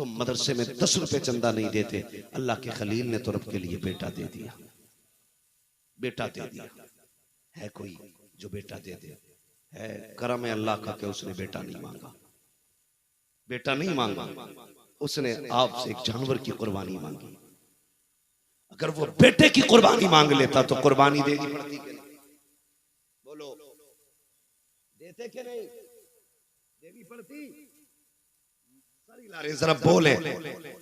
तुम मदरसे में 10 रुपए चंदा नहीं देते, अल्लाह के खलील ने तो रब के लिए बेटा दे दिया, बेटा दे दिया। है कोई जो बेटा दे दे? है करम है अल्लाह का कि उसने बेटा नहीं मांगा, बेटा नहीं मांगा, उसने आपसे एक जानवर की कुर्बानी मांगी। अगर वो बेटे की कुर्बानी मांग लेता तो कुर्बानी देनी पड़ती कि नहीं? बोलो, देते कि नहीं? देनी पड़ती? जरा बोले।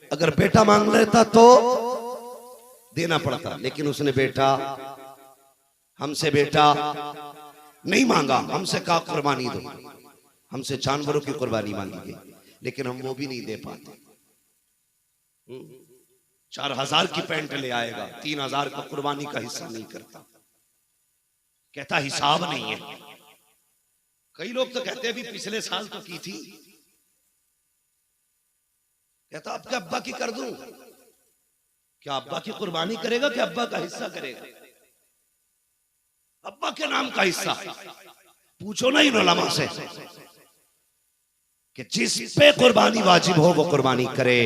अगर बेटा मांग लेता तो देना पड़ता, लेकिन उसने बेटा हमसे बेटा नहीं मांगा, हमसे कहा कुर्बानी दो, हमसे जानवरों की कुर्बानी मांगी गई, लेकिन हम वो भी नहीं दे पाते। 4000 की पैंट ले आएगा, 3000 का कुर्बानी का हिस्सा नहीं करता, कहता हिसाब नहीं है। कई लोग तो कहते हैं अभी पिछले साल तो की थी, कहता आपके अब्बा की कर दूं। क्या अब्बा की कुर्बानी करेगा कि अब्बा का हिस्सा करेगा? अब्बा के नाम का हिस्सा। पूछो ना इन उलमा से कि जिस पे कुर्बानी वाजिब हो वो कुर्बानी करे।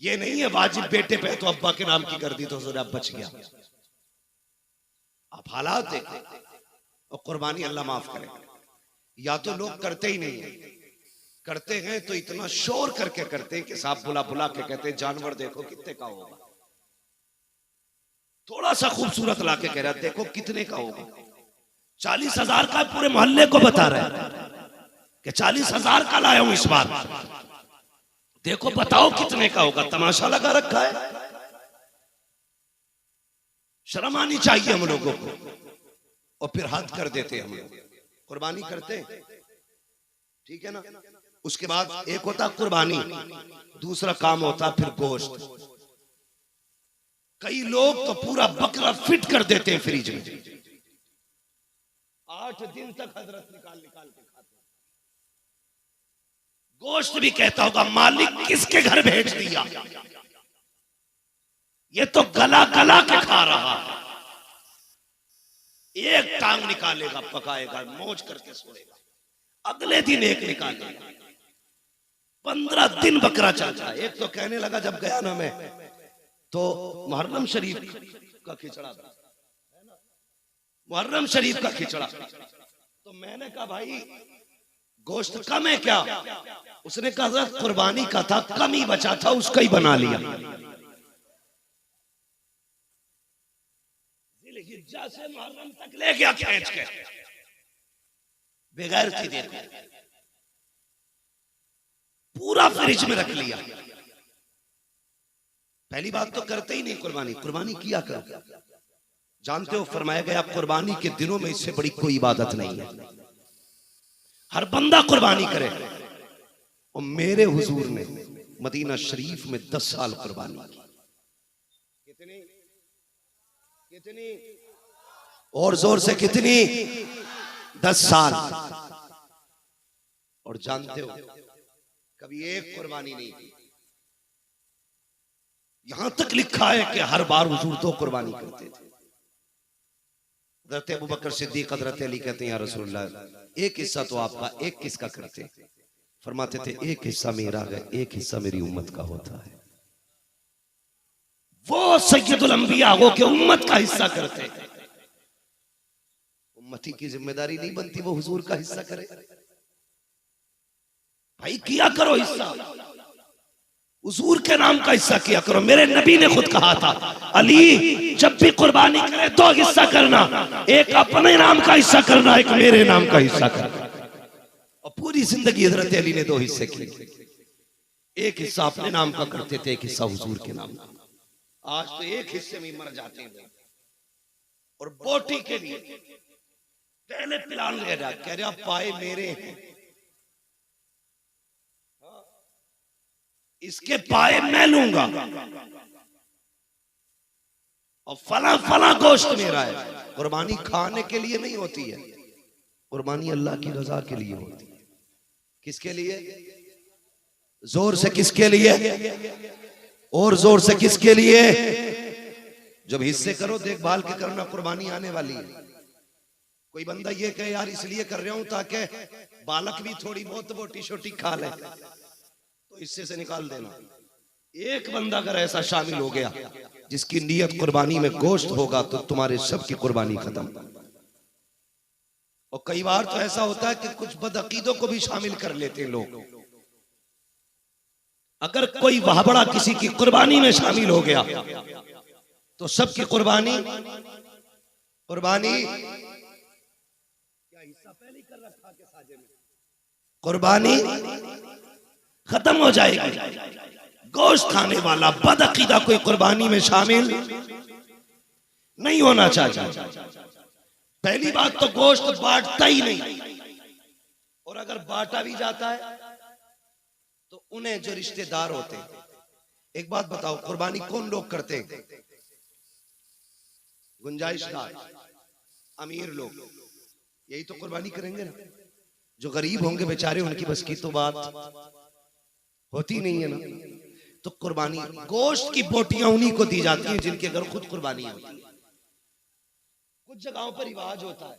ये नहीं है वाजिब बेटे पे तो अब्बा के नाम की कर दी तो जरा बच गया। आप हालात देखें और कुर्बानी अल्लाह माफ करे। या तो लोग करते ही नहीं है, करते हैं तो इतना शोर करके करते हैं कि साहब बुला बुला के कहते हैं जानवर देखो कितने का होगा। थोड़ा सा खूबसूरत लाके कह रहा है देखो कितने का होगा। 40,000 का पूरे मोहल्ले को बता रहा है कि 40,000 का लाया हूं इस बार, देखो बताओ कितने का होगा। तमाशा लगा रखा है। शर्म आनी चाहिए हम लोगों को। और फिर हद कर देते हम लोग, कुर्बानी करते ठीक है ना। उसके बाद एक होता कुर्बानी, दूसरा काम होता फिर गोश्त। कई लोग तो पूरा बकरा फिट कर देते हैं फ्रिज में, 8 दिन तक हजरत निकाल निकाल के खाते। गोश्त भी कहता होगा मालिक किसके घर भेज दिया, ये तो गला गला के खा रहा है। एक टांग निकालेगा, पकाएगा, मौज करके सोएगा, अगले दिन एक निकालेगा। 15 दिन बकरा चलता है। एक तो कहने लगा जब गया ना मैं तो मुहर्रम शरीफ का खिचड़ा था, मुहर्रम शरीफ का खिचड़ा। तो मैंने कहा भाई गोश्त कम है क्या? उसने कहा कुर्बानी का था, कम ही बचा था, उसका ही बना लिया। जिलहिज्जा से मुहर्रम तक ले गया खींच के, बेगैर की देखो, पूरा फ्रिज में रख लिया। पहली बात तो करते ही नहीं कुर्बानी। कुर्बानी किया करो। जानते हो फरमाया गया कुर्बानी के दिनों में इससे बड़ी कोई इबादत नहीं है। हर बंदा कुर्बानी करे। और मेरे हुजूर ने मदीना शरीफ में 10 साल कुर्बानी की। कितनी कितनी और जोर से कितनी? 10 साल। और जानते हो कभी एक कुर्बानी नहीं की। यहां तक लिखा है कि हर बार हुजूर 2 कुर्बानी करते थे। हज़रत अबू बकर सिद्दीक हज़रत अली कहते हैं या रसूलल्लाह एक हिस्सा तो आपका, एक किसका करते? फरमाते थे एक हिस्सा मेरा है, एक हिस्सा मेरी उम्मत का होता है। वो सैयदुल अंबिया हो के उम्मत का हिस्सा करते। उम्मती की जिम्मेदारी नहीं बनती वो हुजूर का हिस्सा करे। भाई किया करो हिस्सा, हुजूर के नाम का हिस्सा किया करो। मेरे नबी ने खुद कहा था अली जब भी कुर्बानी करे 2 हिस्सा करना, एक अपने नाम का हिस्सा करना, एक मेरे नाम का हिस्सा करना। और पूरी जिंदगी हजरत अली ने 2 हिस्से किए। एक हिस्सा अपने नाम का करते थे, एक हिस्सा हुजूर के नाम का। आज तो एक हिस्से में मर जाते हैं। और बोटी के लिए पहले प्लान ले रहा, कह रहा पाए मेरे हैं, इसके पाए मैं लूंगा, और फला फला गोश्त मेरा है। कुर्बानी खाने के लिए नहीं होती है, कुर्बानी अल्लाह की रजा के लिए होती है। किसके लिए? जोर से किसके लिए? और जोर से किसके लिए? जब हिस्से करो देखभाल के करना, कुर्बानी आने वाली है। कोई बंदा ये कहे यार इसलिए कर रहा हूं ताकि बालक भी थोड़ी बहुत बोटी छोटी खा ले, तो हिस्से से निकाल देना। एक बंदा अगर ऐसा शामिल हो गया जिसकी नीयत कुर्बानी में गोश्त होगा तो तुम्हारे सबकी कुर्बानी खत्म। और कई बार तो ऐसा होता है कि कुछ बदअकीदों को भी शामिल कर लेते हैं लोग। अगर कोई वहाबड़ा किसी की कुर्बानी में शामिल हो गया तो सबकी कुर्बानी क्या हिस्सा पहले कर रखा के साजे में कुर्बानी खत्म हो जाएगी। गोश्त खाने वाला बदअकीदा कोई कुर्बानी में शामिल नहीं होना चाहिए। पहली बात तो गोश्त बांटता ही नहीं, और अगर बांटा भी जाता है तो उन्हें जो रिश्तेदार होते हैं। एक बात बताओ, कुर्बानी कौन लोग करते हैं? गुंजाइशदार अमीर लोग, यही तो कुर्बानी करेंगे ना। जो गरीब होंगे बेचारे, उनकी बस की तो बात होती नहीं है ना। तो कुर्बानी, गोश्त की बोटियां उन्हीं को दी जाती हैं जिनके घर खुद कुर्बानी होती है। कुछ जगहों पर रिवाज होता है,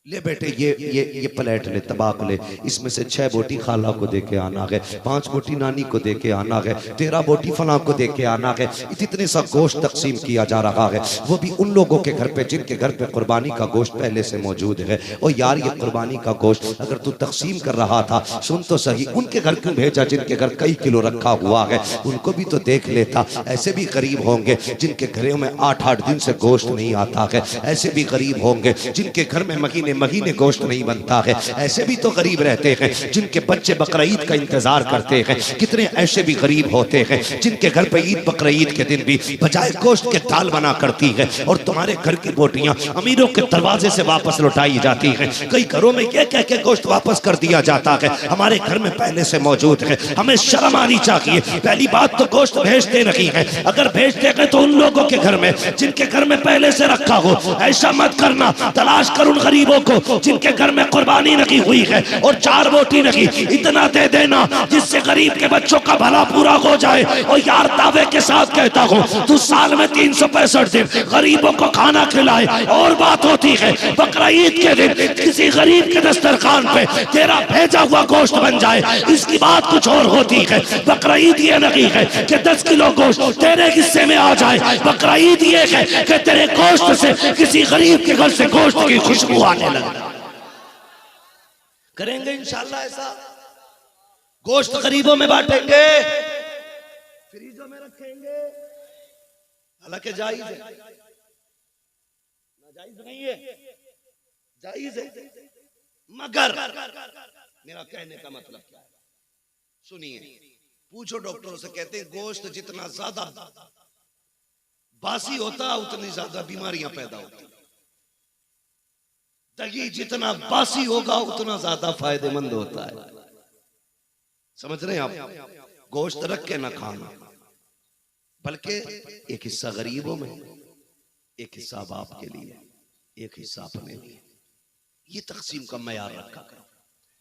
ले बेटे ये प्लेट ले, तबाक ले, इसमें से 6 बोटी खाला को दे के आना है, 5 बोटी नानी को दे के आना है, 13 बोटी फला को दे के आना है। इतने सा गोश्त तकसीम किया जा रहा है, वो भी उन लोगों के घर पे जिनके घर पे कुर्बानी का गोश्त पहले से मौजूद है। और यार, ये कुर्बानी का गोश्त अगर तू तकसीम कर रहा था, सुन तो सही, उनके घर क्यों भेजा जिनके घर कई किलो रखा हुआ है? उनको भी तो देख लेता। ऐसे भी गरीब होंगे जिनके घरों में 8-8 दिन से गोश्त नहीं आता है। ऐसे भी गरीब होंगे जिनके घर में महीने गोश्त नहीं बनता है। ऐसे भी तो गरीब रहते हैं जिनके बच्चे बकरीद का इंतजार करते हैं। कितने ऐसे भी गरीब होते हैं जिनके घर पे ईद बकरीद के दिन भी बजाय गोश्त के दाल बना करती है। और तुम्हारे घर की बोटियां अमीरों के दरवाजे से वापस लौटाई जाती है। कई घरों में ये कह के गोश्त वापस कर दिया जाता है, हमारे घर में पहले से मौजूद है। हमें शर्म आनी चाहिए। पहली बात तो गोश्त भेजते नहीं है, अगर भेजते हैं तो उन लोगों के घर में जिनके घर में पहले से रखा हो। ऐसा मत करना, तलाश कर उन गरीबों को जिनके घर में कुर्बानी नहीं हुई है और 4 बोटी नहीं, इतना दे देना जिससे गरीब के बच्चों का भला पूरा हो जाए। और यार, दावे के साथ कहता हूँ, तू साल में 365 दिन गरीबों को खाना खिलाए। और बात होती है बकरीद के दिन किसी गरीब के दस्तरखान पे तेरा भेजा हुआ गोश्त बन जाए, इसकी बात कुछ और होती है। बकरीद ये नहीं है कि 10 किलो गोश्त तेरे हिस्से में आ जाए। बकरीद ये है कि तेरे गोश्त से किसी गरीब के घर से गोश्त की खुशबू आने लगे। करेंगे इंशाल्लाह ऐसा। गोश्त गरीबों में बांटेंगे, फ्रीजों में रखेंगे। हालांकि जायज है, नाजायज नहीं है, जायज है। मगर मेरा कहने का मतलब क्या है, सुनिए। पूछो डॉक्टरों से, कहते हैं गोश्त जितना ज्यादा बासी होता उतनी ज्यादा बीमारियां पैदा होती। दही जितना बासी होगा उतना ज्यादा फायदेमंद होता है। समझ रहे हैं आप? गोश्त रख के ना खाना, बल्कि एक हिस्सा गरीबों में, एक हिस्सा बाप के लिए, एक हिस्सा अपने लिए। ये तकसीम का मयार रखा करो।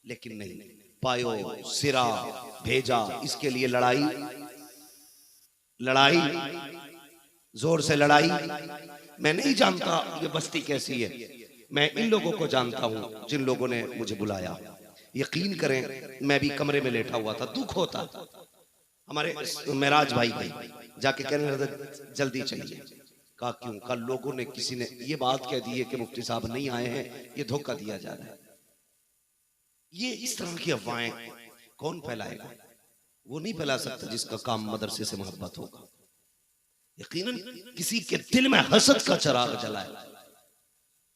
लेकिन नहीं, पायो सिरा भेजा, इसके लिए लड़ाई जोर से लड़ाई। मैं नहीं जानता ये बस्ती कैसी है, मैं इन लोगों को जानता हूं जिन लोगों ने मुझे बुलाया। यकीन करें, मैं भी कमरे में लेटा हुआ था, दुख होता। हमारे मेराज भाई गई जाके कहने लगा जल्दी चलिए। कहा क्यों? कल लोगों ने, किसी ने ये बात कह दी है कि मुफ्ती साहब नहीं आए हैं, ये धोखा दिया जा रहा है। ये इस तरह की अफवाहें कौन फैलाएगा? वो नहीं फैला सकता जिसका काम मदरसे से मोहब्बत होगा। यकीनन किसी के दिल में हसद का चिराग जला है,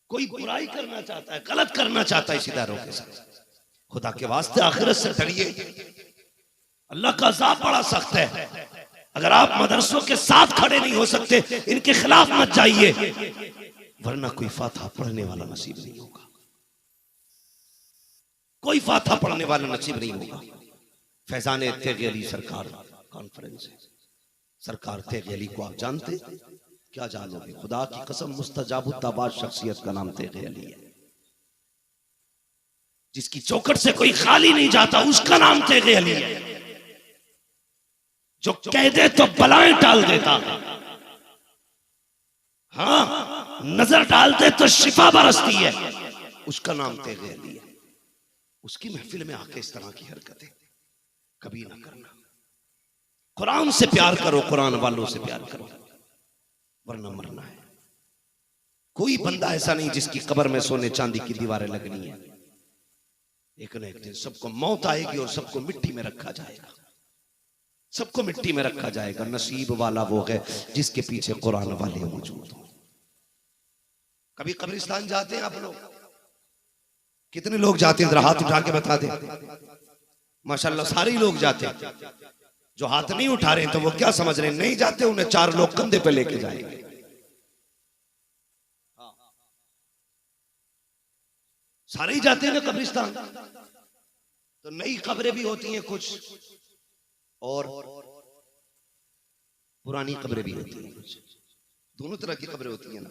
कोई बुराई करना चाहता है, गलत करना चाहता है इस इदारों के साथ। खुदा के वास्ते आखिरत से डरिए, अल्लाह का अज़ाब बड़ा सख्त है। अगर आप मदरसों के साथ खड़े नहीं हो सकते, इनके खिलाफ मत जाइए, वरना कोई फातिहा पढ़ने वाला नसीब नहीं होगा। कोई फातिहा पढ़ने वाला नसीब नहीं होगा। फैजान तेगी अली सरकार कॉन्फ्रेंस है। सरकार तेगी अली को आप जानते? क्या जानोगे? खुदा की कसम, मुस्तजाबु ताबाद शख्सियत का नाम तेगी अली है। जिसकी चौखट से कोई खाली नहीं जाता, उसका नाम तेगी अली है। जो कह दे तो बलाएं टाल देता, हाँ, नजर डालते तो शिफा बरसती है, उसका नाम तेगी अली है। उसकी महफिल में आके इस तरह की हरकतें कभी ना करना। कुरान से प्यार करो, कुरान वालों से प्यार करो, वरना मरना है। कोई बंदा ऐसा नहीं जिसकी कब्र में सोने चांदी की दीवारें लगनी है। एक न एक दिन सबको मौत आएगी और सबको मिट्टी में रखा जाएगा, सबको मिट्टी में रखा जाएगा। नसीब वाला वो है जिसके पीछे कुरान वाले मौजूद हो। कभी कब्रिस्तान जाते हैं आप लोग? कितने लोग जाते हैं? जरा हाथ उठा के बता दे। माशाल्लाह सारे ही लोग जाते हैं। जो हाथ नहीं उठा रहे हैं तो वो क्या समझ रहे हैं? नहीं जाते, उन्हें 4 लोग कंधे पे लेके जाएंगे। सारे ही जाते हैं ना कब्रिस्तान। तो नई कब्रें भी होती हैं कुछ, और पुरानी कब्रें भी होती हैं कुछ। दोनों तरह की कब्रें होती हैं ना।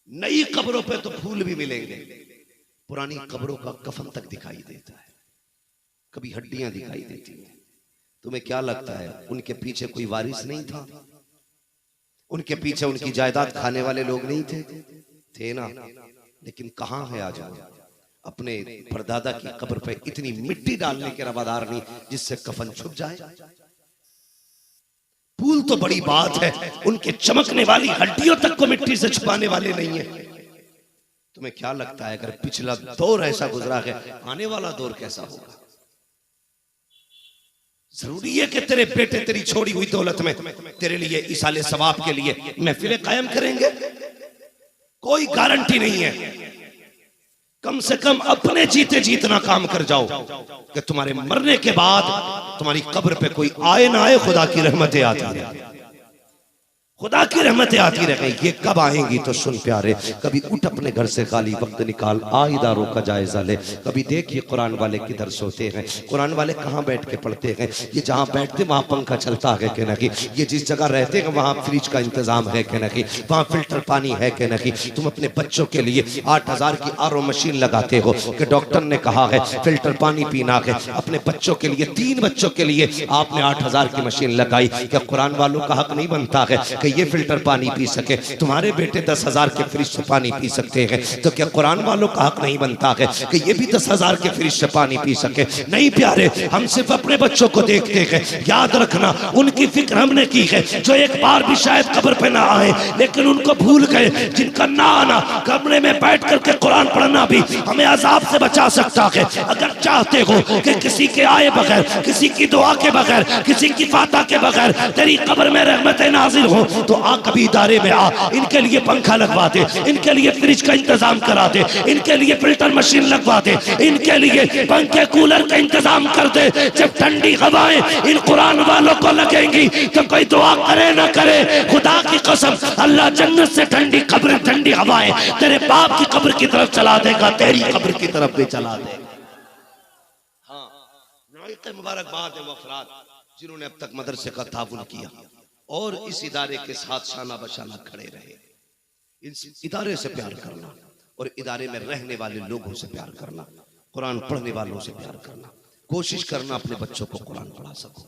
नई कब्रों पे तो फूल भी मिलेंगे, पुरानी कब्रों का कफन तक दिखाई देता है, कभी हड्डियां दिखाई देती हैं। तुम्हें क्या लगता है उनके पीछे कोई वारिस नहीं था? उनके पीछे उनकी जायदाद खाने वाले लोग नहीं थे? थे ना। लेकिन कहां है आज वो? अपने परदादा की कब्र पे इतनी मिट्टी डालने के रवादार नहीं जिससे कफन छुप जाए। फूल तो बड़ी बात है, उनके चमकने वाली हड्डियों तक को मिट्टी से छुपाने वाले नहीं है। तुम्हें क्या लगता है अगर पिछला दौर ऐसा गुजरा है, आने वाला दौर कैसा होगा? जरूरी है कि तेरे बेटे तेरी छोड़ी हुई दौलत में तेरे लिए इसाले सवाब के लिए महफिलें कायम करेंगे? कोई गारंटी नहीं है। कम से कम अपने जीते जीतना काम कर जाओ कि तुम्हारे मरने के बाद तुम्हारी कब्र पे कोई आए ना आए, खुदा की रहमतें आती रहे, खुदा की रहमतें आती रहेंगी। ये कब आएंगी तो सुन प्यारे, कभी उठ अपने घर से खाली वक्त निकाल, आ इदारों का जायजा ले। कभी देख ये कुरान वाले किधर सोते हैं, कुरान वाले कहाँ बैठ के पढ़ते हैं। ये जहाँ बैठते वहाँ पंखा चलता है कि नहीं, ये जिस जगह रहते हैं वहाँ फ्रिज का इंतजाम है कि नहीं, वहाँ फिल्टर पानी है कि नहीं। तुम अपने बच्चों के लिए 8000 की RO मशीन लगाते हो कि डॉक्टर ने कहा है फिल्टर पानी पीना है। अपने बच्चों के लिए, 3 बच्चों के लिए आपने 8000 की मशीन लगाई। क्या कुरान वालों का हक नहीं बनता है कि ये फिल्टर पानी पी सके? तुम्हारे बेटे 10,000 के फ्रिज से पानी पी सकते हैं, तो क्या कुरान वालों का हक नहीं बनता है कि ये भी 10,000 के फ्रिज से पानी पी सके? नहीं प्यारे, हम सिर्फ अपने बच्चों को देखते हैं। याद रखना, उनकी फिक्र हमने की है जो एक बार भी शायद कब्र पे ना आए, लेकिन उनको भूल गए। जिनका ना आना, कमरे में बैठ करके कुरान पढ़ना भी हमें अजाब से बचा सकता है। अगर चाहते हो कि किसी के आए बगैर, किसी की दुआ के बगैर, किसी की फाता के बगैर तेरी कब्र में रहमतें नाजिल हो, तो आ कभी इदारे में आ, इनके लिए पंखा लगवा दे, इनके लिए फ्रिज का इंतजाम करा दे, इनके लिए फिल्टर मशीन लगवा दे, इनके लिए पंखे कूलर का इंतजाम कर दे। जब ठंडी हवाएं इन कुरान वालों को लगेंगी तो कोई दुआ करे ना करे, खुदा की कसम अल्लाह जन्नत से ठंडी कब्र, ठंडी हवाएं तेरे बाप की कब्र की तरफ चला देगा, तेरी कब्र की तरफ भी चला देगा। हाँ, मुबारकबाद है वो अफराद जिन्होंने अब तक मदरसे का ताउन किया और इस इदारे के साथ शाना बशाना खड़े रहे। इस इदारे से प्यार करना और इदारे में रहने वाले लोगों से प्यार करना, कुरान पढ़ने वालों से प्यार करना। कोशिश करना अपने बच्चों को कुरान पढ़ा सको,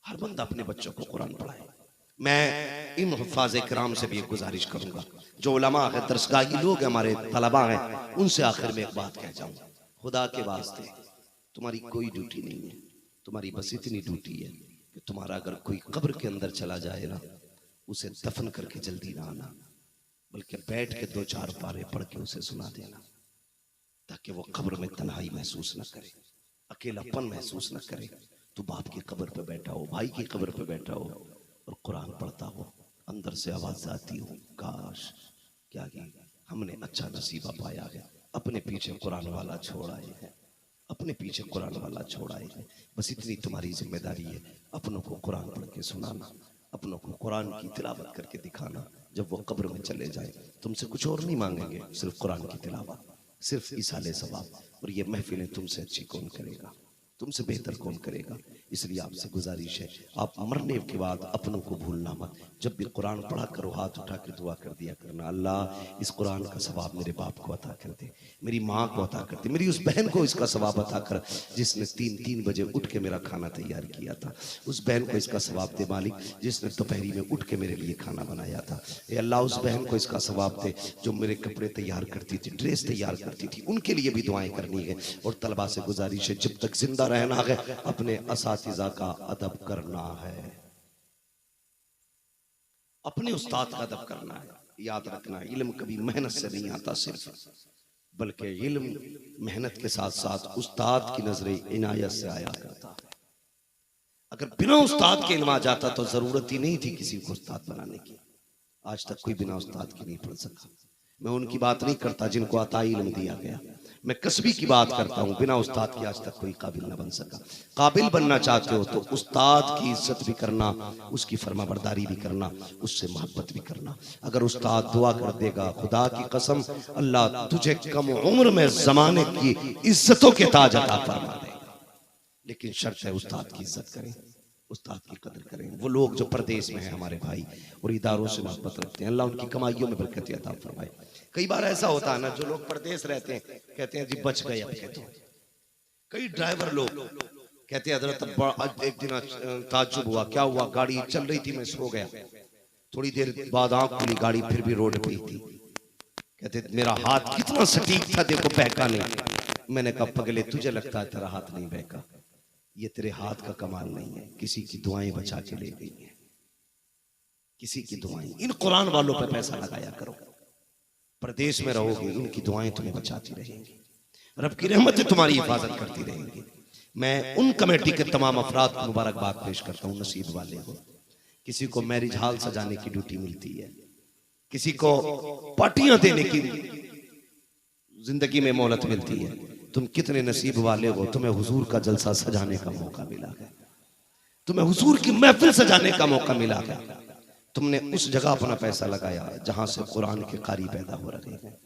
हर बंदा अपने बच्चों को कुरान पढ़ाए। मैं इन हुफ़ाज़ किराम से भी एक गुजारिश करूंगा, जो उलमा है, दरसगाही लोग हमारे तलबा हैं, उनसे आखिर में एक बात कह जाऊं, खुदा के वास्ते तुम्हारी कोई ड्यूटी नहीं है, तुम्हारी बस इतनी ड्यूटी है कि तुम्हारा अगर कोई कब्र के अंदर चला जाए ना, उसे दफन करके जल्दी ना आना, बल्कि बैठ के 2-4 पारे पढ़ के उसे सुना देना, ताकि वो कब्र में तन्हाई महसूस न करे, अकेलापन महसूस न करे। तो बाप की कब्र पे बैठा हो, भाई की कब्र पे बैठा हो और कुरान पढ़ता हो, अंदर से आवाज आती हो, काश क्या हमने अच्छा नसीबा पाया है, अपने पीछे कुरान वाला छोड़ आए हैं, अपने पीछे कुरान वाला छोड़ आए हैं। बस इतनी तुम्हारी जिम्मेदारी है, अपनों को कुरान पढ़ के सुनाना, अपनों को कुरान की तिलावत करके दिखाना। जब वो कब्र में चले जाए तुमसे कुछ और नहीं मांगेंगे, सिर्फ कुरान की तिलावत, सिर्फ इसाले सवाब। और ये महफिलें तुमसे अच्छी कौन करेगा, तुमसे बेहतर कौन करेगा। इसलिए आपसे गुजारिश है, आप मरने के बाद अपनों को भूलना मत। जब भी कुरान पढ़ा करो, हाथ उठा के दुआ कर दिया करना, अल्लाह इस कुरान का सवाब मेरे बाप को अता कर दे, मेरी माँ को अता कर दे, मेरी उस बहन को इसका सवाब अता कर जिसने 3-3 बजे उठ के मेरा खाना तैयार किया था, उस बहन को इसका सवाब दे मालिक जिसने दोपहरी में उठ के मेरे लिए खाना बनाया था। ए अल्लाह उस बहन को इसका सवाब दे जो मेरे कपड़े तैयार करती थी, ड्रेस तैयार करती थी, उनके लिए भी दुआएं करनी है। और तलबा से गुजारिश है, जब तक जिंदा रहना है, अपने असातिज़ा का अदब करना है, अपने उस्ताद का अदब करना है। याद रखना, इल्म कभी मेहनत से नहीं आता सिर्फ, बल्कि इल्म मेहनत के साथ साथ उस्ताद की नजर इनायत से आया करता है। अगर बिना उस्ताद के इल्म आ जाता तो जरूरत ही नहीं थी किसी को उस्ताद बनाने की। आज तक कोई बिना उस्ताद के नहीं पढ़ सका। मैं उनकी बात नहीं करता जिनको अताई इल्म दिया गया, मैं कसबी की बात करता हूँ। बिना उस्ताद के आज तक कोई काबिल ना बन सका। काबिल बनना चाहते हो तो उस्ताद की इज्जत भी करना, उसकी फरमाबरदारी भी करना, उससे मोहब्बत भी करना। अगर उस्ताद दुआ कर देगा, खुदा की कसम अल्लाह तुझे कम उम्र में जमाने की इज्जतों के ताज अता फरमा देगा। लेकिन शर्त है उस्ताद की इज्जत करें, उस्ताद की कदर करें। वो लोग जो परदेश में हैं हमारे भाई और इदारों से मोहब्बत रखते हैं, अल्लाह उनकी कमाइयों में बरकत अता फरमाए। कई बार ऐसा होता है ना, जो लोग परदेश रहते हैं कहते हैं जी बच गए अब के तो। कई ड्राइवर लोग कहते हैं हजरत एक दिन ताज्जुब हुआ, क्या हुआ, गाड़ी चल रही थी, मैं सो गया, थोड़ी देर बाद आंख खुली, गाड़ी फिर भी रोड पे ही थी। कहते मेरा हाथ कितना सटीक था, देखो बहका नहीं। मैंने कहा पगले तुझे लगता है तेरा हाथ नहीं बहका, ये तेरे हाथ का कमाल नहीं है, किसी की दुआएं बचा के ले गई है, किसी की दुआएं। इन कुरान वालों पे पैसा लगाया करो, प्रदेश में रहोगे उनकी दुआएं तुम्हें बचाती रहेंगी, रब की रहमतें तुम्हारी हिफाजत करती रहेंगी। मैं उन कमेटी के तमाम अफराद को मुबारकबाद पेश करता हूँ, नसीब वाले हो। किसी को मैरिज हॉल सजाने की ड्यूटी मिलती है, किसी को पार्टियां देने की जिंदगी में मोहलत मिलती है। तुम कितने नसीब वाले हो, तुम्हें हुजूर का जलसा सजाने का मौका मिला है, तुम्हें हुजूर की महफिल सजाने का मौका मिला है। तुमने उस जगह अपना पैसा लगाया जहां से कुरान के कारी पैदा हो रहे हैं,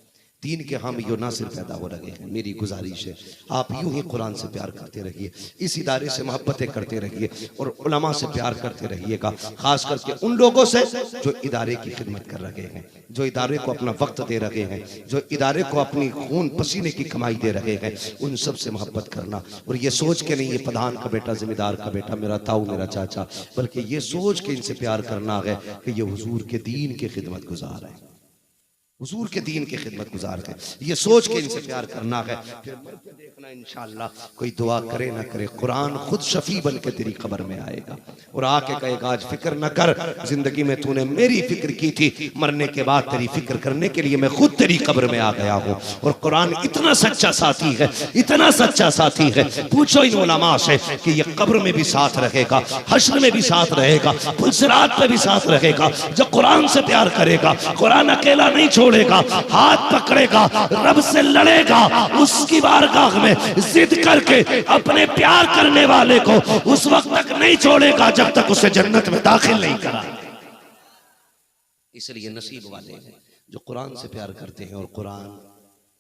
दीन के हम यो नासिर पैदा हो रहे हैं। मेरी गुजारिश है आप यूं ही कुरान से प्यार करते रहिए, इस इदारे से मोहब्बतें करते रहिए और उलमा से प्यार करते रहिएगा, खास करके उन लोगों से जो इदारे की खिदमत कर रहे हैं, जो इदारे को अपना वक्त दे रहे हैं, जो इदारे को अपनी खून पसीने की कमाई दे रहे हैं, उन सब से मोहब्बत करना। और ये सोच के नहीं ये प्रधान का बेटा, जिम्मेदार का बेटा, मेरा ताऊ, मेरा चाचा, बल्कि ये सोच के इनसे प्यार करना है कि ये हुजूर के दीन की खिदमत गुजार है, हुजूर के दीन की खिदमत गुजार है, ये सोच के इनसे प्यार करना है। फिर मर के देखना इंशाअल्लाह, कोई दुआ करे ना करे, कुरान खुद शफी बन के तेरी खबर में आएगा और आके कहेगा आज फिक्र न कर, जिंदगी में तूने मेरी फिक्र की थी, मरने के बाद तेरी फिक्र करने के लिए मैं खुद तेरी कब्र में आ गया हूँ। और कुरान इतना सच्चा साथी है, इतना सच्चा साथी है, पूछो इन उलमा से कि ये कब्र में भी साथ रहेगा, हश्र में भी साथ रहेगा, पुलसिरात पे भी साथ रहेगा। जो कुरान से प्यार करेगा, कुरान अकेला नहीं छोड़ेगा, हाथ पकड़ेगा, रब से लड़ेगा, उसकी बारगाह में जिद करके अपने प्यार करने वाले को उस वक्त तक नहीं छोड़ेगा जब तक उसे जन्नत में दाखिल नहीं करा। इसलिए नसीब वाले हैं जो कुरान से प्यार करते हैं और कुरान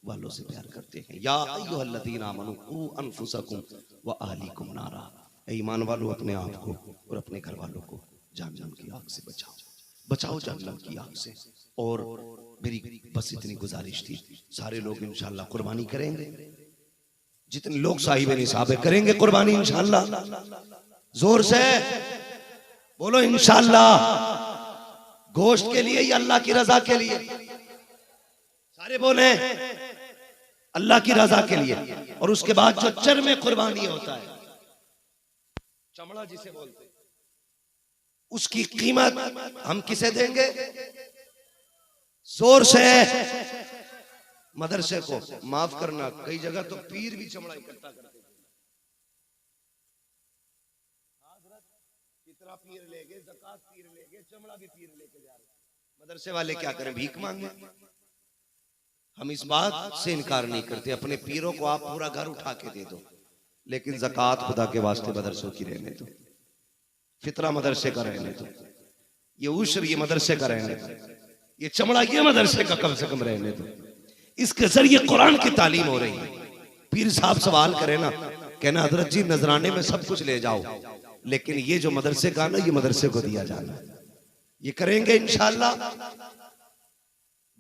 वालों से प्यार करते हैं। या अय्युहल्लज़ीना आमनू क़ू अनफुसकुम व अहलीकुम नारा, ईमान वालों अपने आप को और अपने घर वालों को जहन्नम की आग से बचाओ, बचाओ जहन्नम की आग से। और मेरी बस इतनी गुजारिश थी, सारे लोग इंशाअल्लाह कुर्बानी करेंगे, जितने लोग साहिब निसाब करेंगे कुर्बानी इंशाअल्लाह, जोर से बोलो इंशाअल्लाह, गोश्त के लिए या अल्लाह की रजा के लिए? सारे बोले अल्लाह की रजा के लिए। और उसके बाद जो चर्म कुर्बानी होता है, चमड़ा जिसे बोलते हैं, उसकी कीमत हम किसे देंगे? जोर से मदरसे को। माफ करना, कई जगह तो पीर भी चमड़ा इकट्ठा करते हैं। कितना पीर लेके, ज़कात पीर लेके, चमड़ा भी पीर लेके जा रहे। मदरसे वाले क्या करें, भीख मांगे? हम इस बात से इनकार नहीं करते, अपने पीरों को आप पूरा घर उठा के दे दो, लेकिन ज़कात खुदा के वास्ते मदरसों की रहने दो, फितरा मदरसे का रहने दो, ये उश्र ये मदरसे का रहने दो, ये चमड़ा ये मदरसे का कम से कम रहने दो। इसके जरिए कुरान की तालीम हो रही है। पीर साहब सवाल करे ना, कहना हजरत जी नजराने में सब कुछ ले जाओ, लेकिन ये जो मदरसे का ना, ये मदरसे को दिया जाना। ये करेंगे इंशाअल्लाह।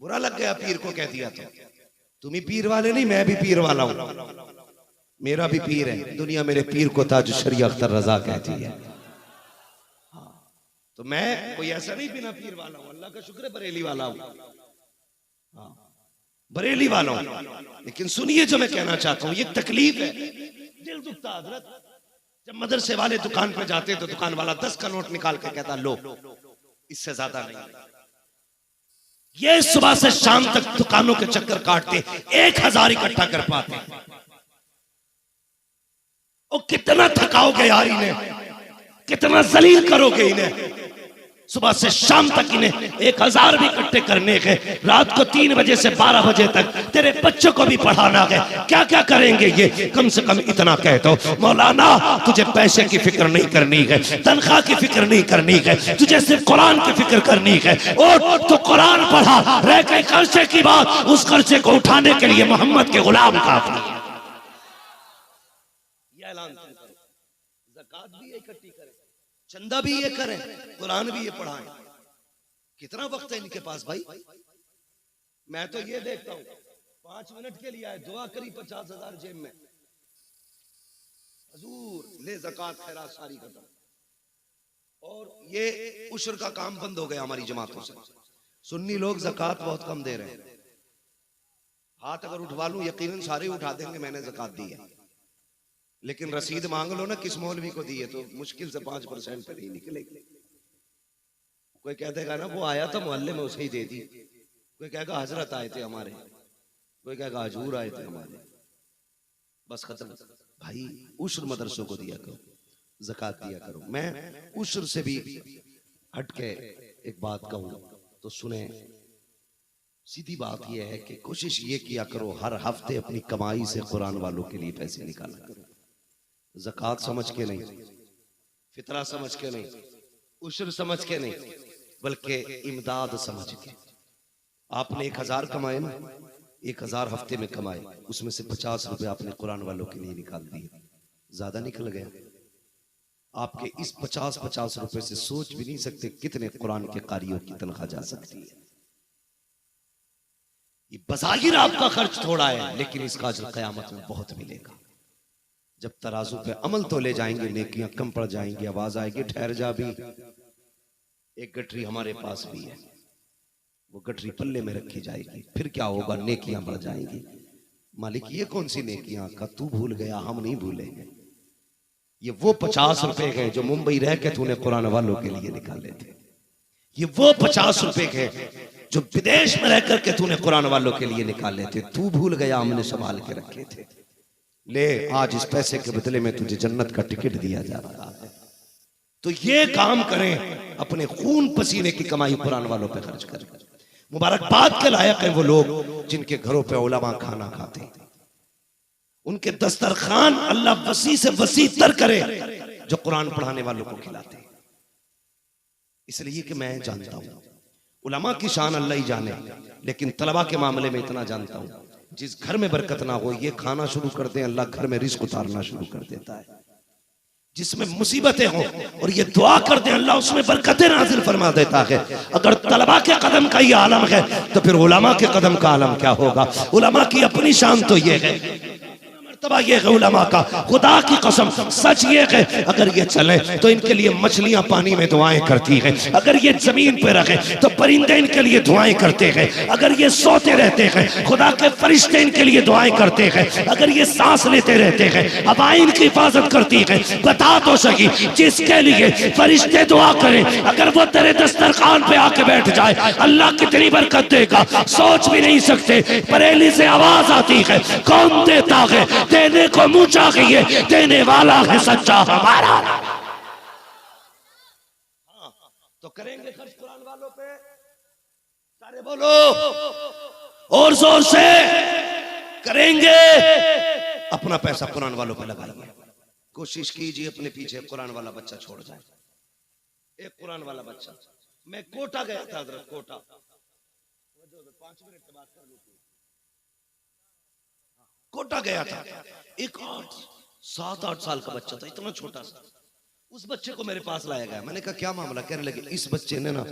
बुरा लग गया पीर को कह दिया तो, तुम ही पीर वाले नहीं, मैं भी पीर वाला हूं, मेरा भी पीर है। दुनिया मेरे पीर को ताज शरिया अख्तर रजा कहती है। तो मैं कोई ऐसा नहीं बिना पीर वाला हूं, अल्लाह का शुक्र है बरेली वाला हूं, बरेली वाला हूं। लेकिन सुनिए जो मैं कहना चाहता हूं, ये तकलीफ है, दिल दुखता हजरत। जब मदरसे वाले दुकान पे जाते तो दुकान वाला 10 का नोट निकाल के कहता लो, इससे ज्यादा नहीं। ये सुबह से शाम तक दुकानों के चक्कर काटते 1000 इकट्ठा कर पाते। और कितना थकाओगे यार इन्हें, कितना जलील करोगे इन्हें। सुबह से शाम तक इन्हें 1000 भी इकट्ठे करने के, रात को 3 बजे से 12 बजे तक तेरे बच्चों को भी पढ़ाना है। क्या क्या करेंगे ये? कम से कम इतना कह दो, मौलाना तुझे पैसे की फिक्र नहीं करनी है, तनख्वाह की फिक्र नहीं करनी है, तुझे सिर्फ कुरान की फिक्र करनी है। और तो कुरान पढ़ा, रह गई खर्चे की बात, उस खर्चे को उठाने के लिए मोहम्मद के गुलाम काफी है। ये ऐलान करें, ज़कात भी इकट्ठी करें, चंदा भी ये करें, कुरान भी ये पढ़ाएं। कितना वक्त है इनके पास भाई? मैं तो ये देखता हूं 5 मिनट के लिए आए, दुआ करी 50,000 जेब में, हुजूर ले ज़कात खैरात सारी खत्म। और ये उश्र का काम बंद हो गया हमारी जमातों से। सुन्नी लोग ज़कात बहुत कम दे रहे हैं। हाथ अगर उठवा लूं यकीनन सारे उठा देंगे मैंने ज़कात दी है, लेकिन रसीद मांग लो ना किस मौलवी को दी है तो मुश्किल से 5% पे नहीं निकलेगी। कोई कह देगा ना वो आया था मोहल्ले में उसे ही दे दी, कोई कहेगा हजरत आए थे हमारे, कोई कहेगा हजूर आए थे हमारे, बस खत्म। भाई उश्र मदरसों को दिया करो, ज़कात दिया करो। मैं उश्र से भी हट के एक बात कहूं तो सुने, सीधी बात यह है कि कोशिश ये किया करो हर हफ्ते अपनी कमाई से कुरान वालों के लिए पैसे निकाला करो। ज़कात समझ के नहीं, फितरा समझ के नहीं, उश्र समझ के नहीं, बल्कि इमदाद समझ के। आपने 1000 कमाए ना, 1000 हफ्ते में कमाए, उसमें से 50 रुपए आपने कुरान वालों के लिए निकाल दिए, ज्यादा निकल गया। आपके इस 50-50 रुपए से सोच भी नहीं सकते कितने कुरान के कारियों की तनख्वाह जा सकती है। ये बज़ाहिर आपका खर्च थोड़ा है, लेकिन इसका अजर क़यामत में बहुत मिलेगा। जब तराजू पे अमल तो ले जाएंगे, नेकियां कम पड़ जाएंगी, आवाज आएगी ठहर जा भी, एक गठरी हमारे पास भी है, वो गठरी पल्ले में रखी जाएगी, फिर क्या होगा? नेकियां बढ़ जाएंगी। मालिक ये कौन सी नेकियां? का तू भूल गया, हम नहीं भूलेंगे। ये वो 50 रुपए है जो मुंबई रह के तूने कुरान वालों के लिए निकाले थे। ये वो 50 रुपए है जो विदेश में रह करके तूने कुरान वालों के लिए निकाले थे। तू भूल गया, हमने संभाल के रखे थे। ले आज इस पैसे के बदले में तुझे जन्नत का टिकट दिया जा रहा है। तो ये काम करें, अपने खून पसीने की कमाई कुरान वालों पे खर्च करें। मुबारकबाद के लायक है वो लोग जिनके घरों पे उलमा खाना खाते, उनके दस्तरखान अल्लाह वसी से वसी तर करे जो कुरान पढ़ाने वालों को खिलाते। इसलिए कि मैं जानता हूं उलमा की शान अल्लाह ही जाने, लेकिन तलबा के मामले में इतना जानता हूं, जिस घर में बरकत ना हो ये खाना शुरू कर दे, अल्लाह घर में रिस्क उतारना शुरू कर देता है। जिसमें मुसीबतें हो और ये दुआ कर दे, अल्लाह उसमें बरकतें नाजिल फरमा देता है। अगर तलबा के कदम का ये आलम है तो फिर उलमा के कदम का आलम क्या होगा? उलमा की अपनी शान तो ये है, तबा ये है उलमा का, खुदा की कसम सच ये है, अगर ये चले तो इनके लिए मछलियां पानी में दुआएं करती हैं, अगर ये जमीन पे रखे तो परिंदे इनके लिए दुआएं करते हैं, अगर ये सोते रहते हैं खुदा के फरिश्ते इनके लिए दुआएं करते हैं, अगर ये सांस लेते रहते हैं हवाएं इनकी हिफाजत करती है। बता तो सही, जिसके लिए फरिश्ते दुआ करें, अगर वो तेरे दस्तरखान पे आके बैठ जाए अल्लाह कितनी बरकत देगा सोच भी नहीं सकते। बरेली से आवाज आती है, कौन देता है? देने को मुंह चाहिए, देने वाला है सच्चा हमारा। तो करेंगे खर्च कुरान वालों पे, सारे बोलो और जोर से करेंगे। अपना पैसा कुरान वालों पे लगाइए, कोशिश कीजिए अपने पीछे कुरान वाला बच्चा छोड़ जाए। एक कुरान वाला बच्चा, मैं कोटा गया था हजरत, कोटा 5 मिनट के बाद कर लूं, कोटा गया था। एक 7-8 साल का बच्चा था, इतना छोटा सा। उस बच्चे को मेरे पास लाया गया, मैंने कहा क्या मामला? कहने लगे इस बच्चे ने ना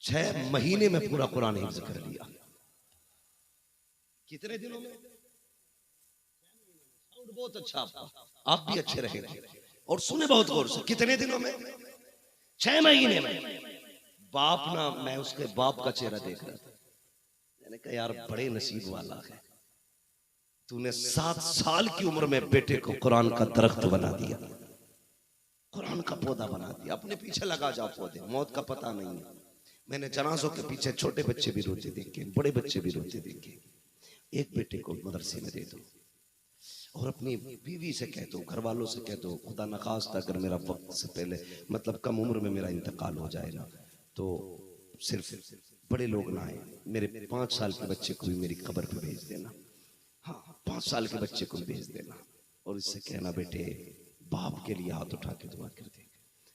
6 महीने में पूरा कुरान हिफ्ज कर लिया। कितने दिनों में? बहुत अच्छा, आप भी अच्छे रहेंगे और सुने बहुत गौर से। कितने दिनों में? 6 महीने में। बाप ना, मैं उसके बाप का चेहरा देख रहा था, मैंने कहा यार बड़े नसीब वाला है, तूने 7 साल की उम्र में बेटे को कुरान का दरख्त बना दिया, कुरान का पौधा बना दिया। अपने पीछे लगा जाओ पौधे, मौत का पता नहीं है। मैंने जनाजों के पीछे छोटे बच्चे भी रोते देखे, बड़े बच्चे भी रोते देखे। एक बेटे को मदरसे में दे दो और अपनी बीवी से कह दो, घर वालों से कह दो, खुदा नखास्ता अगर मेरा वक्त से पहले मतलब कम उम्र में मेरा इंतकाल हो जाएगा तो सिर्फ बड़े लोग ना आए, मेरे 5 साल के बच्चे को भी मेरी कब्र पे भेज देना। हाँ, 5 साल के बच्चे को भेज देना और इससे कहना बेटे बाप के लिए हाथ उठा के दुआ कर दे।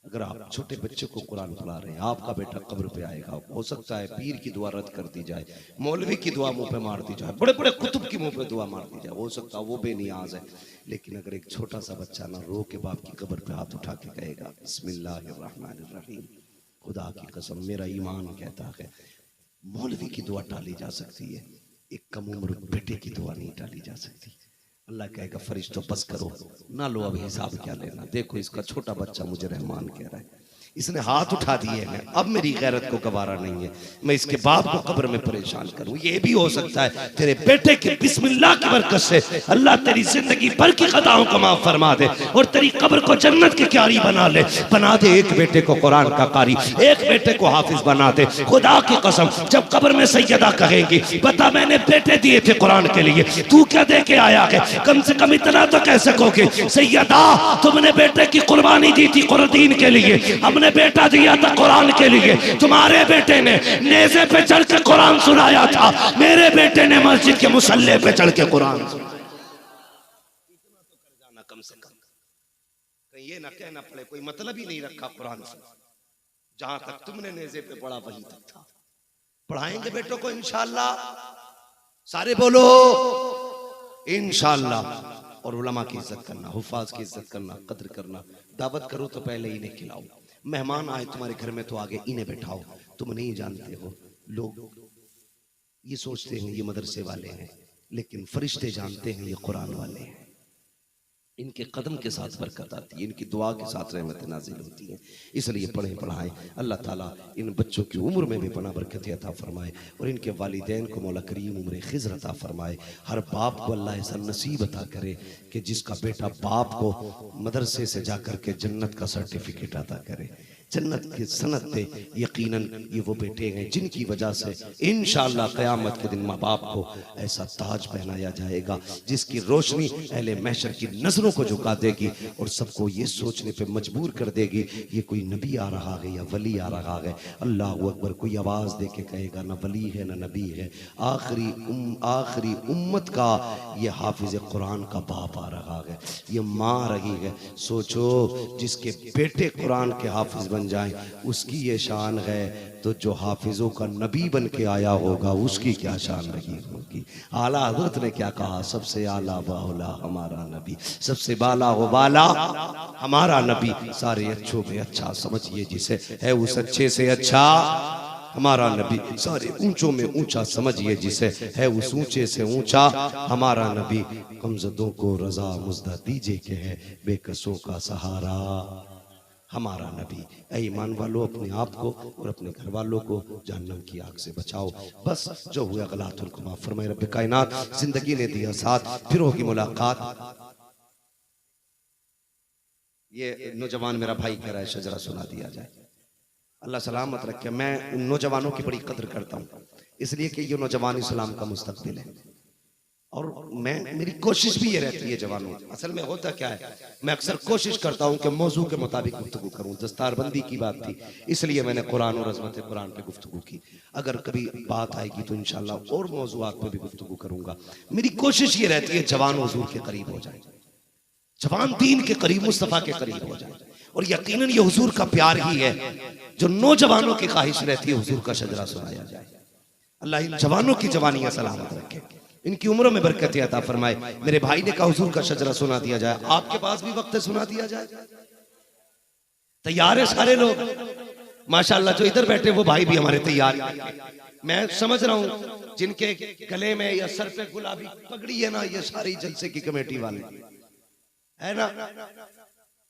अगर आप छोटे बच्चे को कुरान पढ़ा रहे हैं, आपका बेटा कब्र पे आएगा, हो सकता है पीर की दुआ रद्द कर दी जाए, मौलवी की दुआ मुंह पे मार दी जाए, बड़े बड़े कुतुब की मुंह पे दुआ मार दी जाए, हो सकता है वो बेनियाज है। लेकिन अगर एक छोटा सा बच्चा ना रो के बाप की कब्र पे हाथ उठा के कहेगा बिस्मिल्लाहिर्रहमानिर्रहीम, खुदा की कसम मेरा ईमान कहता है मौलवी की दुआ टाली जा सकती है, एक कम उम्र बेटे की दुआ नहीं टाली जा सकती। अल्लाह कहेगा फरिश्तों बस करो, ना लो अब हिसाब क्या लेना, देखो इसका छोटा बच्चा मुझे रहमान कह रहा है, इसने हाथ उठा दिए हैं, अब मेरी गैरत को गवारा नहीं है मैं इसके बाप को कब्र में परेशान करूं। ये भी हो सकता है तेरे बेटे के बिस्मिल्लाह की बरकत से अल्लाह तेरी जिंदगी भर की खताओं को माफ फरमा दे और तेरी कब्र को जन्नत की क्यारी बना ले, बना दे। एक बेटे को कुरान का कारी, एक बेटे को हाफिज बना दे। खुदा की कसम जब कब्र में सैयदा कहेंगी बता मैंने बेटे दिए थे कुरान के लिए, तू क्या दे के आया है? कम से कम इतना तो कह सकोगे सैयदा तुमने बेटे की कुर्बानी दी थी कुरान के लिए, हमने बेटा दिया था कुरान के लिए, तुम्हारे बेटे ने नेज़े पे चढ़ के कुरान सुनाया था, मेरे बेटे ने मस्जिद के मुसल्ले पे चढ़ के कुरान सुनाया। इतना तो कर जाना कम से कम, कहीं ये ना कहना पड़े कोई मतलब ही नहीं रखा कुरान से। जहां तक तुमने नेज़े पे पढ़ा वहीं तक था। पढ़ाएंगे बेटों को इंशाअल्लाह, सारे बोलो इंशाअल्लाह। और उलमा की इज्जत करना, हुफाज की इज्जत करना, कद्र करना। दावत करो तो पहले इन्हें खिलाओ, मेहमान आए तुम्हारे घर में तो आगे इन्हें बैठाओ। तुम नहीं जानते हो, लोग ये सोचते हैं ये मदरसे वाले हैं, लेकिन फरिश्ते जानते हैं ये कुरान वाले हैं। इनके कदम के साथ बरकत आती है, इनकी दुआ के साथ रहमत नाजिल होती है। इसलिए पढ़ें पढ़ाएं। अल्लाह ताला इन बच्चों की उम्र में भी बना बरकत अता फरमाए और इनके वालिदैन को मौला करीम उम्र खिज़र अता फरमाए। हर बाप को अल्लाह ऐसा नसीब अता करे कि जिसका बेटा बाप को मदरसे से जाकर के जन्नत का सर्टिफिकेट अता करे, जन्नत की सनत पे। यकीनन ये वो बेटे हैं जिनकी वजह से इंशाअल्लाह क़यामत के दिन माँ बाप को ऐसा ताज पहनाया जाएगा जिसकी रोशनी अहले महशर की नजरों को झुका देगी और सबको ये सोचने पे मजबूर कर देगी ये कोई नबी आ रहा है या वली आ रहा है। अल्लाह अकबर। कोई आवाज दे के कहेगा ना वली है ना नबी है, आखिरी उम्मत का ये हाफिज कुरान का बाप आ रहा है, ये माँ रही है। सोचो जिसके बेटे कुरान के हाफिज बन जाएं उसकी ये शान है, तो जो हाफिजों का नबी बन के आया होगा उसकी क्या शान रही होगी। आला हजरत ने क्या कहा, सबसे आला बाला हमारा नबी, सबसे बाला हो बाला हमारा नबी। सारे अच्छों में अच्छा समझिए जिसे, है उस अच्छे से अच्छा हमारा नबी। सारे ऊंचों में ऊंचा समझिए जिसे, है उस ऊंचे से ऊंचा हमारा नबी। कमजदों को रजा मुजदा दीजिए के है बेकसों का सहारा हमारा नबी। ऐ ईमान वालों अपने आप को और अपने घर वालों को जहन्नम की आग से बचाओ। बस जो हुआ गलत उनको माफ फरमाए रब्बे कायनात। जिंदगी ने दिया साथ, फिर होगी मुलाकात। ये नौजवान मेरा भाई कह रहा है शजरा सुना दिया जाए, अल्लाह सलामत रखे। मैं उन नौजवानों की बड़ी कदर करता हूँ इसलिए कि ये नौजवान इस्लाम का मुस्तकबिल है और मेरी कोशिश भी ये रहती है जवानों। असल में होता क्या है, मैं अक्सर कोशिश करता हूँ कि मौजू के मुताबिक गुफ्तगू करूँ। दस्तारबंदी की बात थी इसलिए मैंने कुरान और अज़मत कुरान पे गुफ्तगू की। अगर कभी बात आएगी तो इंशाल्लाह और मौजूआत पे भी गुफ्तगू करूँगा। मेरी कोशिश ये रहती है जवान हुजूर के करीब हो जाए, जवान दीन के करीब मुस्तफ़ा के करीब हो जाए। और यकीनन ये हुजूर का प्यार ही है जो नौजवानों की ख्वाहिश रहती है हुजूर का शजरा सुनाया जाए। अल्लाह इन जवानों की जवानियां सलामत रखे, इनकी उम्रों में बरकत अता फरमाए। मेरे भाई ने कहा हुजूर का शजरा सुना दिया जाए, आपके पास भी वक्त है सुना दिया जाए? तैयार है सारे लोग? माशाअल्लाह जो इधर बैठे वो भाई भी हमारे तैयार हैं। मैं समझ रहा हूँ जिनके गले में या सर पे गुलाबी पगड़ी है ना, ये सारी जलसे की कमेटी वाले है ना,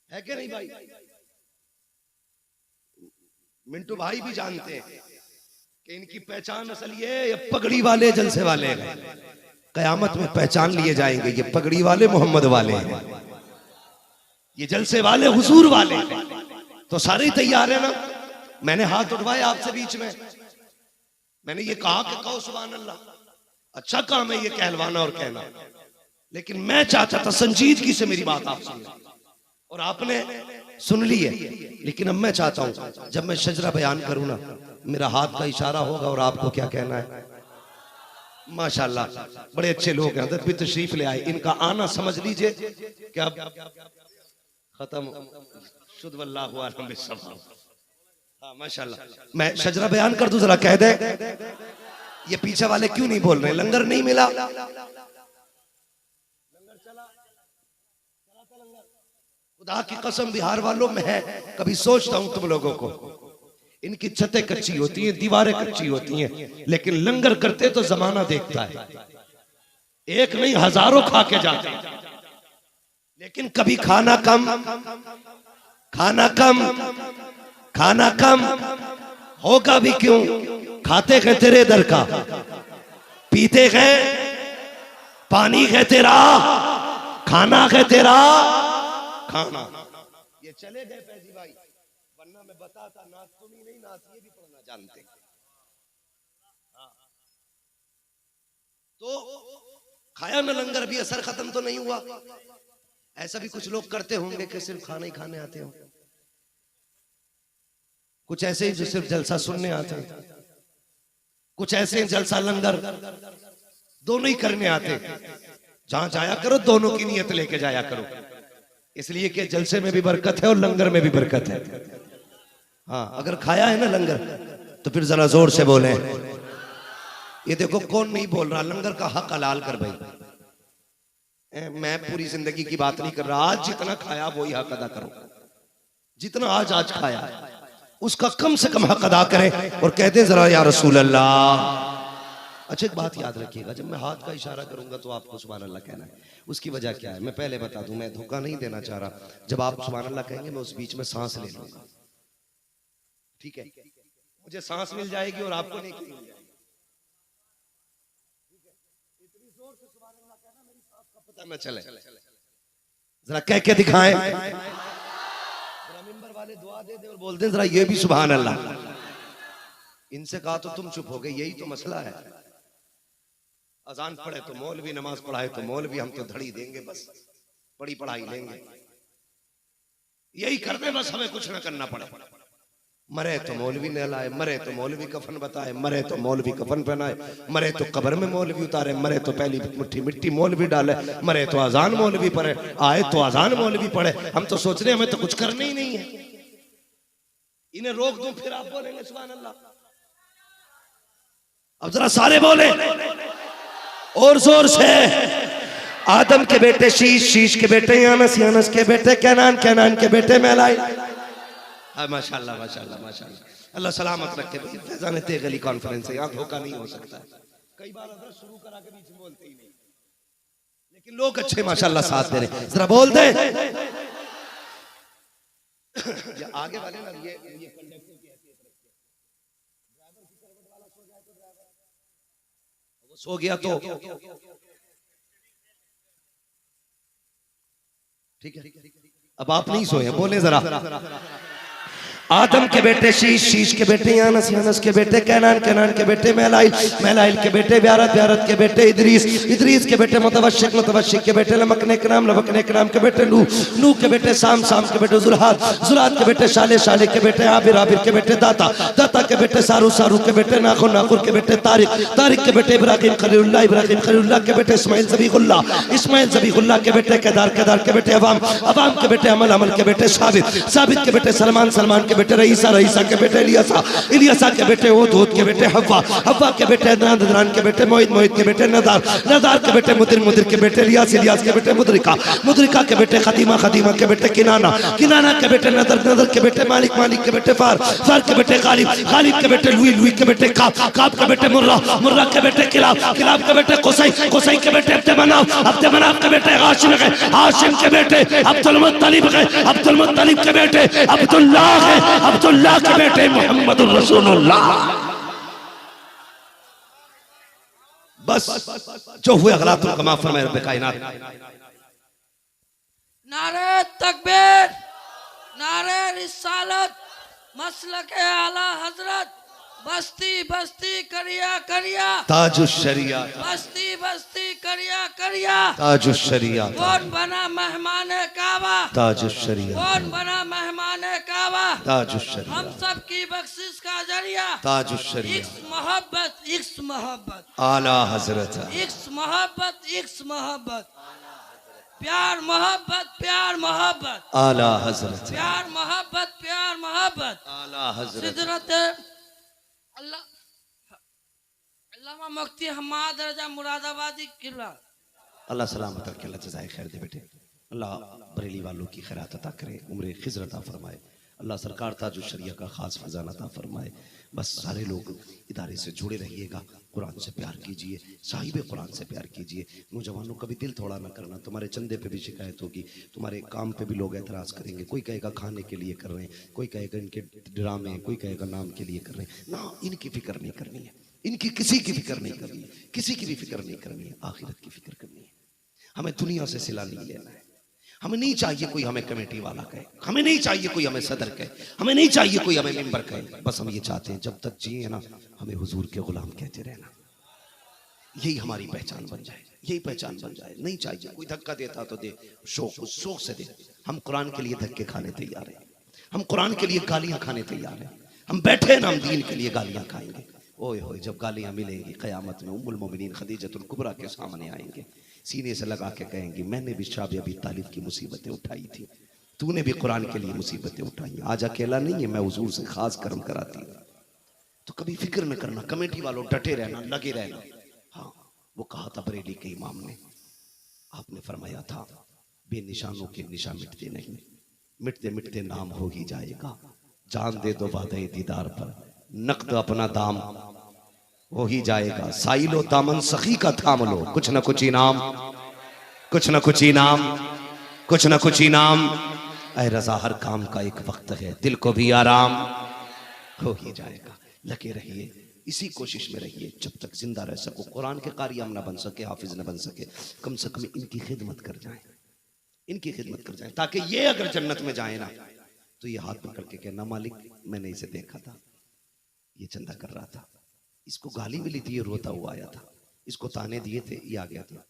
है क्या नहीं भाई? मिंटू भाई भी जानते हैं कि इनकी पहचान असल ये पगड़ी वाले जलसे वाले हैं। कयामत में पहचान लिए जाएंगे, ये पगड़ी वाले मोहम्मद वाले हैं, ये जलसे वाले हुजूर वाले हैं। तो सारे ही तैयार है ना। मैंने हाथ उठवाए आपसे बीच में, मैंने ये कहा कि कहो सुभान अल्लाह। अच्छा काम है ये कहलवाना और कहना, लेकिन मैं चाहता था संजीदगी से मेरी बात आप सुन, और आपने सुन ली है। लेकिन अब मैं चाहता हूं जब मैं शजरा बयान करूं ना, मेरा हाथ का इशारा होगा और आपको क्या कहना है। माशाल्लाह बड़े अच्छे लोग हैं, हजरत भी तशरीफ ले आए, इनका आना समझ लीजिए कि अब खत्म शुद्ध वल्लाहु अलम बिस्सवाब। हाँ माशाल्लाह। मैं शजरा बयान कर दूं, जरा कह दे ये पीछे वाले क्यों नहीं बोल रहे। लंगर नहीं मिला, खुदा की कसम बिहार वालों में है। कभी सोचता हूं तुम लोगों को, इनकी छतें कच्ची होती हैं, दीवारें कच्ची होती हैं, लेकिन लंगर करते तो जमाना देखता है। एक नहीं हजारों खा के जाते हैं, लेकिन कभी खाना कम, खाना कम, खाना कम होगा भी क्यों। खाते गए तेरे दर का, पीते गए पानी गए तेरा, खाना गए तेरा खाना। ये चले गए फैजी भाई, वरना मैं बताता नात तुम ही नहीं, नात ये भी पढ़ना जानते। हाँ। तो खाया ना लंगर, भी असर खत्म तो नहीं हुआ। ऐसा भी कुछ लोग करते होंगे कि सिर्फ खाना ही खाने आते हो, कुछ ऐसे ही जो सिर्फ जलसा सुनने आते हैं, कुछ ऐसे जलसा लंगर दोनों ही करने आते। जहां जाया करो दोनों की नियत लेके जाया करो, इसलिए कि जलसे में भी बरकत है और लंगर में भी बरकत है। हाँ अगर खाया है ना लंगर तो फिर जरा जोर से बोले। ये देखो कौन नहीं बोल रहा, लंगर का हक हलाल कर भाई। मैं पूरी जिंदगी की बात नहीं कर रहा, आज जितना खाया वही हक अदा करो। जितना आज खाया उसका कम से कम हक अदा करें और कहते जरा या रसूल अल्लाह। अच्छा एक बात याद रखिएगा, जब मैं हाथ का इशारा करूंगा तो आपको सुभान अल्लाह कहना है। उसकी वजह क्या है मैं पहले बता दूं, मैं धोखा नहीं देना चाह रहा। जब आप सुभान अल्लाह कहेंगे मैं उस बीच में सांस ले लूंगा, ठीक है। मुझे सांस मिल जाएगी और आपको नहीं मिल जाएगी। इतनी जोर से सुभान अल्लाह कहना मेरी सांस का पता न चले। जरा कह के दिखाएं, जरा मिंबर वाले दुआ दे दे और बोल दे जरा ये भी सुभान अल्लाह। इनसे कहा तो तुम चुप हो गए, यही तो मसला है। अजान पढ़े तो मौलवी, नमाज पढ़ाए तो मौलवी, हम तो धड़ी देंगे बस, बड़ी पढ़ाई लेंगे, यही कर दे बस, हमें कुछ ना करना पड़े। मरे तो मौलवी नहलाए, मरे तो मौलवी कफन बताए, मरे तो मौलवी कफन पहनाए, मरे तो कब्र में मौलवी उतारे, मरे तो पहली मुट्ठी मिट्टी मौलवी डाले, मरे तो अजान मौलवी पढ़े, आए तो अजान मौलवी पढ़े। हम तो सोच रहे हमें तो कुछ करना ही नहीं है। इन्हें रोक दूं फिर आप बोलेंगे सुभान अल्लाह। अब जरा सारे बोले और जोर से। आदम के बेटे शीश, शीश के बेटे यानस, यानस के बेटे कैनान, कैनान के बेटे मैलाई। माशाल्लाह माशाल्लाह माशाल्लाह, अल्लाह सलामत रखे। फैजान तेगली कॉन्फ्रेंस है, यहाँ धोखा नहीं हो सकता। कई बार शुरू करा के बीच में बोलते ही नहीं, लेकिन लोग अच्छे माशाल्लाह साथ दे रहे। जरा बोल दे आगे वाले ना, ये कंडक्टर की हैसियत रखते हैं। ड्राइवर की करवट वाला सो जाए तो ड्राइवर वो सो गया तो ठीक है। अब आप नहीं सोए, बोले जरा। आदम के बेटे शीश, शीश के बेटे यानस, यानस के बेटे कैनान, कैनान के बेटे मैलाइल, मैलाइल के बेटे ब्यारत, ब्यारत के बेटे इदरीस, इदरीस के बेटे मुतवश्शिक, मुतवश्शिक के बेटे लमकने के नाम, लमकने के नाम के बेटे नूह, नूह के बेटे साम, साम के बेटे जुल्हाद, जुल्हाद के बेटे शाले, शाले के बेटे आबिर, आबिर के बेटे दाता, दाता के बेटे सारू, सारू के बेटे नाखुर, नाखुर के बेटे तारिक, तारिक के बेटे इब्राहिम खलीलुल्लाह, इब्राहिम खलीलुल्लाह के बेटे इस्माइल ज़बीहुल्लाह, इस्माइल ज़बीहुल्लाह के बेटे केदार, केदार के बेटे अवाम, अवाम के बेटे अमल, अमल के बेटे साबित, साबित के बेटे सलमान, सलमान के बेटे रईसा, रईसा के बेटे इलियासा, इलियासा के बेटे ओद, ओद के बेटे हव्वा, हव्वा के बेटे अदनान, अदनान के बेटे मोहित, मोहित के बेटे नदार, नदार के बेटे मुदिर, मुदिर के बेटे इलियास, इलियास के बेटे मुदरिका, मुदरिका के बेटे खदीमा, खदीमा के बेटे किनाना, किनाना के बेटे नदर, नदर के बेटे मालिक, मालिक के बेटे फार, फार के बेटे गालिब, गालिब के बेटे लुई, लुई के बेटे काब, काब के बेटे मुर्रा, मुर्रा के बेटे किलाब, किलाब के बेटे कुसै, कुसै के बेटे अब्द मनाफ, अब्द मनाफ के बेटे हाशिम है, हाशिम के बेटे अब्दुल मुत्तलिब है, अब्दुल मुत्तलिब के बेटे अब्दुल्लाह है, अब्दुल्लाह के बेटे मोहम्मद रसूलुल्लाह। बस जो हुए गलातुल कमा फरमाए रब्बे कायनात। नारे तकबीर, नारे रिसालत, मसलके आला हजरत, बस्ती बस्ती करिया करिया, ताजुश शरिया, बस्ती बस्ती करिया करिया, ताजुश शरिया, कौन बना मेहमान काबा, ताजुश शरिया, कौन बना मेहमान काबा, ताजुश शरिया, हम सब की बख्शिश का जरिया, ताजुश शरिया, इक्स मोहब्बत, इक्स मोहब्बत, आला हजरत, इक्स मोहब्बत, इक्स मोहब्बत, प्यार मोहब्बत, प्यार मोहब्बत, आला हजरत, प्यार मोहब्बत, प्यार मोहब्बत, आला हजरत, सिदरत अल्लाह अल्लामा मुफ्ती हम्माद रजा मुरादाबादी किला। अल्लाह सलामत रखे, अल्लाह जज़ाए खैर दे बेटे, अल्लाह बरेली वालों की खैरात अता करे, उम्र खिज़र अता फरमाए, अल्लाह सरकार ताजुश शरिया का खास फजाना अता फरमाए। बस सारे लोग इदारे से जुड़े रहिएगा, कुरान से प्यार कीजिए, साहिब कुरान से प्यार कीजिए। नौजवानों का भी दिल थोड़ा ना करना, तुम्हारे चंदे पे भी शिकायत होगी, तुम्हारे काम पे भी लोग एतराज़ करेंगे, कोई कहेगा खाने के लिए कर रहे हैं, कोई कहेगा इनके ड्रामे, कोई कहेगा नाम के लिए कर रहे हैं। ना, इनकी फिक्र नहीं करनी है, इनकी किसी की फिक्र नहीं करनी है, किसी की भी फिक्र नहीं करनी है, आखिरत की फिक्र करनी है। हमें दुनिया से सिला नहीं लेना है, हमें नहीं चाहिए कोई हमें कमेटी वाला कहे, हमें नहीं चाहिए कोई हमें सदर कहे, हमें नहीं चाहिए कोई हमें मेंबर कहे। बस हम ये चाहते हैं जब तक जिए ना, हमें हुजूर के गुलाम कहते रहना, यही हमारी पहचान बन जाए, यही पहचान बन जाए। नहीं चाहिए कोई धक्का देता तो दे, शौक से दे। हम कुरान के लिए धक्के खाने तैयार हैं, हम कुरान के लिए गालियां खाने तैयार हैं। हम बैठे ना, हम दीन के लिए गालियां खाएंगे। ओए होए, जब गालियां मिलेंगी क़यामत में उम्मुल मोमिनीन खदीजतुल कुबरा के सामने आएंगे, सीने से लगा के कहेंगी, मैंने भी शाबी अबी तालिब की मुसीबतें उठाई थी, तूने भी कुरान के लिए मुसीबतें उठाई, आज अकेला नहीं है, मैं हुजूर से खास कर्म कराती हूँ। तो कभी फिक्र न करना, कमेटी वालों डटे रहना, लगे रहना। हाँ, वो कहा था बरेली के इमाम ने, आपने फरमाया था बेनिशानों के निशान मिटते नहीं, मिटते मिटते नाम हो ही जाएगा। जान दे दो वादे दीदार पर, नकद अपना दाम हो ही जाएगा। साइलो दामन सखी का थाम लो, कुछ न कुछ इनाम, कुछ न कुछ इनाम, कुछ न कुछ इनाम। ऐ रजा, हर काम का एक वक्त है, दिल को भी आराम हो ही जाएगा। लगे रहिए, इसी कोशिश में रहिए जब तक जिंदा रह सको। कुरान के कारी हम ना बन सके, हाफिज न बन सके, कम से कम इनकी खिदमत कर जाएं, इनकी खिदमत कर जाएं, ताकि ये अगर जन्नत में जाए ना, तो ये हाथ पकड़ के कहना, मालिक मैंने इसे देखा था, ये चंदा कर रहा था, इसको गाली मिली थी, ये रोता हुआ आया था, इसको ताने दिए थे, ये आ गया था।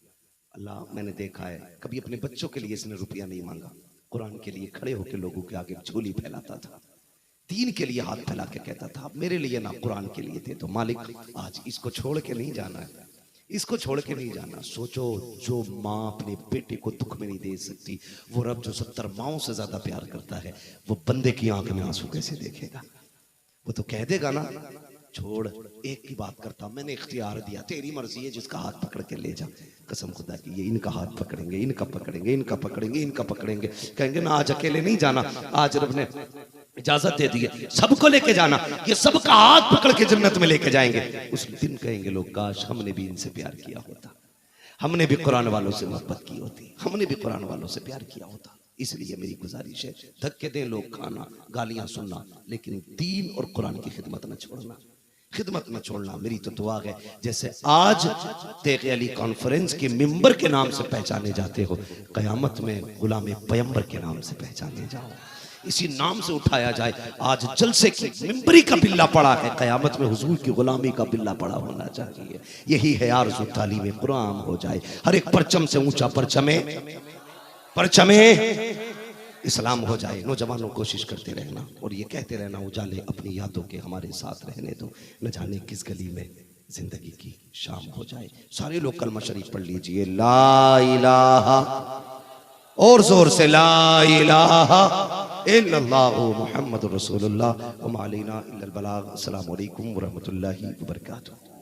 अल्लाह मैंने देखा है, कभी अपने बच्चों के लिए इसने रुपया नहीं मांगा, कुरान के लिए खड़े होकर लोगों के आगे झोली फैलाता था, दीन के लिए हाथ फैला के कहता था, मेरे लिए ना कुरान के लिए थे। तो मालिक आज इसको छोड़ के नहीं जाना है, इसको छोड़ के नहीं जाना। सोचो, जो माँ अपने बेटे को दुख में नहीं दे सकती, वो रब जो 70 माओं से ज्यादा प्यार करता है, वो बंदे की आंख में आंसू कैसे देखेगा? वो तो कह देगा ना, छोड़, एक की बात करता, मैंने इख्तियार दिया, तेरी मर्जी है, जिसका हाथ पकड़ के ले जा। कसम खुदा की, ये इनका हाथ पकड़ेंगे, इनका पकड़ेंगे, इनका पकड़ेंगे, इनका पकड़ेंगे, कहेंगे ना आज अकेले नहीं जाना, आज रब ने इजाजत दे दी है, सबको लेके जाना, ये सबका हाथ पकड़ के जन्नत में लेके जाएंगे। उस दिन कहेंगे लोग, काश हमने भी इनसे प्यार किया होता, हमने भी कुरान वालों से मोहब्बत की होती, हमने भी कुरान वालों से प्यार किया होता। इसलिए मेरी गुजारिश है, धक्के दें लोग खाना, गालियां सुनना, लेकिन दीन और कुरान की खिदमत न छोड़ना, खिदमत न छोड़ना। मेरी तो दुआ है, जैसे आज तेग़े अली कॉन्फ्रेंस के मिंबर के नाम से पहचाने जाते हो, कयामत में गुलाम पैगंबर के नाम से पहचाने जाओ, इसी नाम से उठाया जाए। आज जलसे की मिंबरी का बिल्ला पड़ा है, कयामत में हुजूर की गुलामी का बिल्ला पड़ा होना चाहिए। यही है आरज़ू तालीम कुरान हो जाए, हर एक परचम से ऊंचा परचमे इस्लाम हो जाए। नौजवानों कोशिश करते रहना और ये कहते रहना, उजाले अपनी यादों के हमारे साथ रहने दो, न जाने किस गली में जिंदगी की शाम हो जाए। सारे लोग कलमा शरीफ पढ़ लीजिए, ला इलाहा, और जोर से ला इलाहा इल्लल्लाहु मुहम्मदुर रसूलुल्लाह व मा अलैना इल्लल बलाग। अस्सलामु अलैकुम व रहमतुल्लाहि व बरकातुहू।